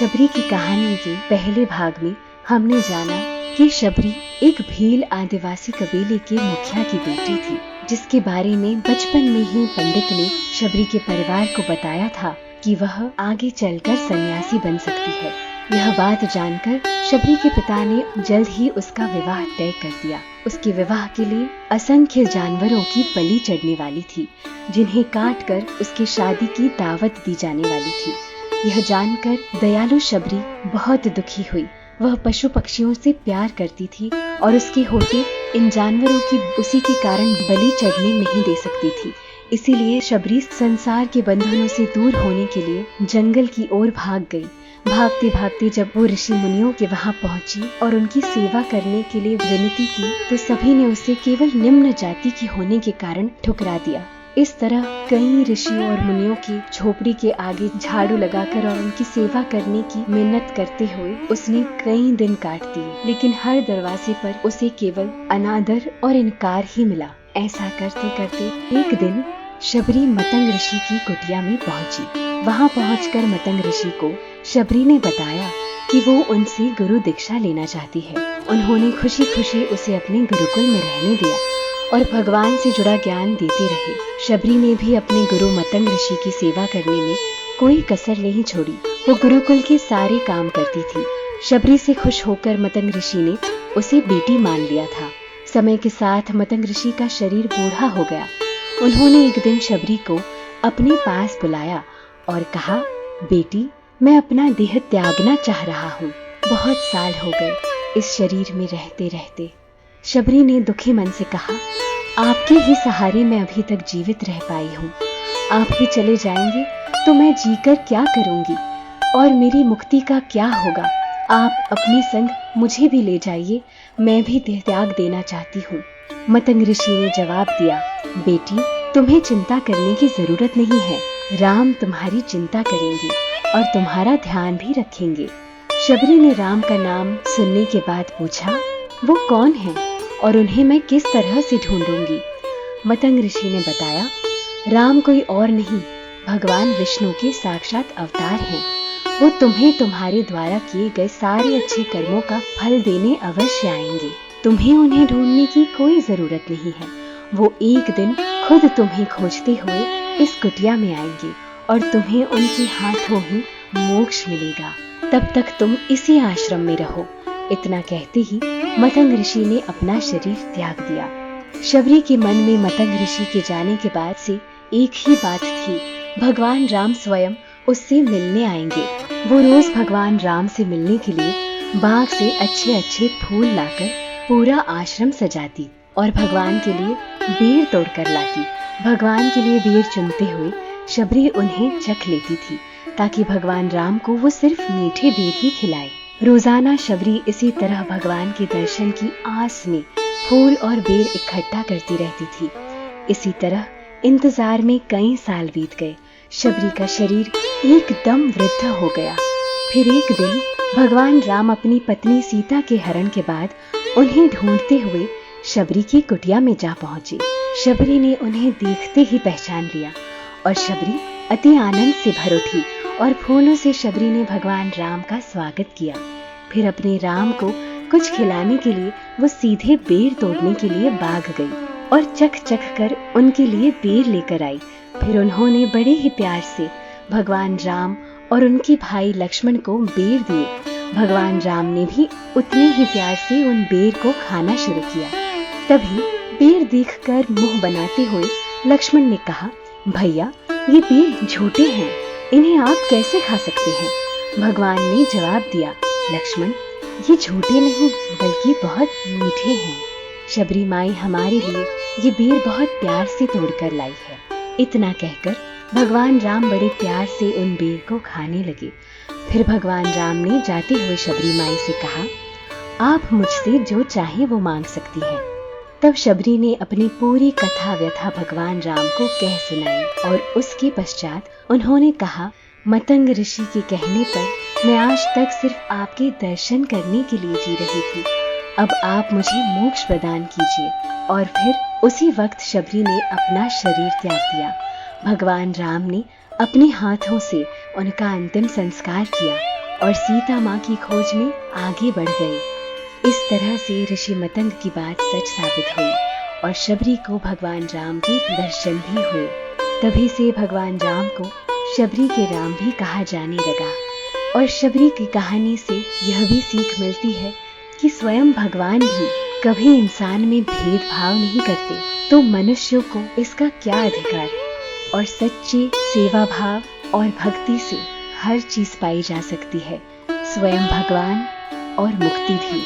शबरी की कहानी के पहले भाग में हमने जाना कि शबरी एक भील आदिवासी कबीले के मुखिया की बेटी थी, जिसके बारे में बचपन में ही पंडित ने शबरी के परिवार को बताया था कि वह आगे चलकर सन्यासी बन सकती है। यह बात जानकर शबरी के पिता ने जल्द ही उसका विवाह तय कर दिया। उसके विवाह के लिए असंख्य जानवरों की बलि चढ़ने वाली थी, जिन्हें काट कर उसकी शादी की दावत दी जाने वाली थी। यह जानकर दयालु शबरी बहुत दुखी हुई। वह पशु पक्षियों से प्यार करती थी और उसके होते इन जानवरों की उसी के कारण बलि चढ़ने नहीं दे सकती थी। इसीलिए शबरी संसार के बंधनों से दूर होने के लिए जंगल की ओर भाग गई। भागते भागते जब वो ऋषि मुनियों के वहां पहुंची और उनकी सेवा करने के लिए विनती की, तो सभी ने उसे केवल निम्न जाति की होने के कारण ठुकरा दिया। इस तरह कई ऋषियों और मुनियों की झोपड़ी के आगे झाड़ू लगाकर और उनकी सेवा करने की मिन्नत करते हुए उसने कई दिन काट दिए, लेकिन हर दरवाजे पर उसे केवल अनादर और इनकार ही मिला। ऐसा करते करते एक दिन शबरी मतंग ऋषि की कुटिया में पहुंची। वहां पहुंचकर मतंग ऋषि को शबरी ने बताया कि वो उनसे गुरु दीक्षा लेना चाहती है। उन्होंने खुशी खुशी उसे अपने गुरुकुल में रहने दिया और भगवान से जुड़ा ज्ञान देते रहे। शबरी ने भी अपने गुरु मतंग ऋषि की सेवा करने में कोई कसर नहीं छोड़ी। वो गुरुकुल के सारे काम करती थी। शबरी से खुश होकर मतंग ऋषि ने उसे बेटी मान लिया था। समय के साथ मतंग ऋषि का शरीर बूढ़ा हो गया। उन्होंने एक दिन शबरी को अपने पास बुलाया और कहा, बेटी, मैं अपना देह त्यागना चाह रहा हूँ। बहुत साल हो गए इस शरीर में रहते रहते। शबरी ने दुखी मन से कहा, आपके ही सहारे मैं अभी तक जीवित रह पाई हूँ। आप ही चले जाएंगे तो मैं जीकर क्या करूंगी और मेरी मुक्ति का क्या होगा। आप अपने संग मुझे भी ले जाइए, मैं भी देह त्याग देना चाहती हूँ। मतंग ऋषि ने जवाब दिया, बेटी, तुम्हें चिंता करने की जरूरत नहीं है। राम तुम्हारी चिंता करेंगे और तुम्हारा ध्यान भी रखेंगे। शबरी ने राम का नाम सुनने के बाद पूछा, वो कौन है और उन्हें मैं किस तरह से ढूंढूंगी। मतंग ऋषि ने बताया, राम कोई और नहीं, भगवान विष्णु के साक्षात अवतार हैं। वो तुम्हें तुम्हारे द्वारा किए गए सारे अच्छे कर्मों का फल देने अवश्य आएंगे। तुम्हें उन्हें ढूंढने की कोई जरूरत नहीं है। वो एक दिन खुद तुम्हें खोजते हुए इस कुटिया में आएंगे और तुम्हें उनके हाथों ही मोक्ष मिलेगा। तब तक तुम इसी आश्रम में रहो। इतना कहते ही मतंग ऋषि ने अपना शरीर त्याग दिया। शबरी के मन में मतंग ऋषि के जाने के बाद से एक ही बात थी, भगवान राम स्वयं उससे मिलने आएंगे। वो रोज भगवान राम से मिलने के लिए बाग से अच्छे अच्छे फूल लाकर पूरा आश्रम सजाती और भगवान के लिए बेर तोड़कर लाती। भगवान के लिए बेर चुनते हुए शबरी उन्हें चख लेती थी, ताकि भगवान राम को वो सिर्फ मीठे बेर ही खिलाए। रोजाना शबरी इसी तरह भगवान के दर्शन की आस में फूल और बेर इकट्ठा करती रहती थी। इसी तरह इंतजार में कई साल बीत गए। शबरी का शरीर एकदम वृद्ध हो गया। फिर एक दिन भगवान राम अपनी पत्नी सीता के हरण के बाद उन्हें ढूंढते हुए शबरी की कुटिया में जा पहुंचे। शबरी ने उन्हें देखते ही पहचान लिया और शबरी अति आनंद से भर उठी और फूलों से शबरी ने भगवान राम का स्वागत किया। फिर अपने राम को कुछ खिलाने के लिए वो सीधे बेर तोड़ने के लिए बाग गई और चख चख कर उनके लिए बेर लेकर आई। फिर उन्होंने बड़े ही प्यार से भगवान राम और उनके भाई लक्ष्मण को बेर दिए। भगवान राम ने भी उतने ही प्यार से उन बेर को खाना शुरू किया। तभी बेर देखकर मुंह बनाते हुए लक्ष्मण ने कहा, भैया, ये बेर झूठे हैं, इन्हें आप कैसे खा सकते हैं। भगवान ने जवाब दिया, लक्ष्मण, ये झूठे नहीं बल्कि बहुत मीठे हैं। शबरी माई हमारे लिए ये बेर बहुत प्यार से तोड़कर लाई है। इतना कहकर भगवान राम बड़े प्यार से उन बेर को खाने लगे। फिर भगवान राम ने जाते हुए शबरी माई से कहा, आप मुझसे जो चाहे वो मांग सकती हैं। तब शबरी ने अपनी पूरी कथा व्यथा भगवान राम को कह सुनाई और उसके पश्चात उन्होंने कहा, मतंग ऋषि के कहने पर मैं आज तक सिर्फ आपके दर्शन करने के लिए जी रही थी। अब आप मुझे मोक्ष प्रदान कीजिए। और फिर उसी वक्त शबरी ने अपना शरीर त्याग दिया। भगवान राम ने अपने हाथों से उनका अंतिम संस्कार किया और सीता माँ की खोज में आगे बढ़ गए। इस तरह से ऋषि मतंग की बात सच साबित हुई और शबरी को भगवान राम के दर्शन भी हुए। तभी से भगवान राम को शबरी के राम भी कहा जाने लगा। और शबरी की कहानी से यह भी सीख मिलती है कि स्वयं भगवान भी कभी इंसान में भेदभाव नहीं करते, तो मनुष्यों को इसका क्या अधिकार। और सच्चे सेवा भाव और भक्ति से हर चीज पाई जा सकती है, स्वयं भगवान और मुक्ति भी।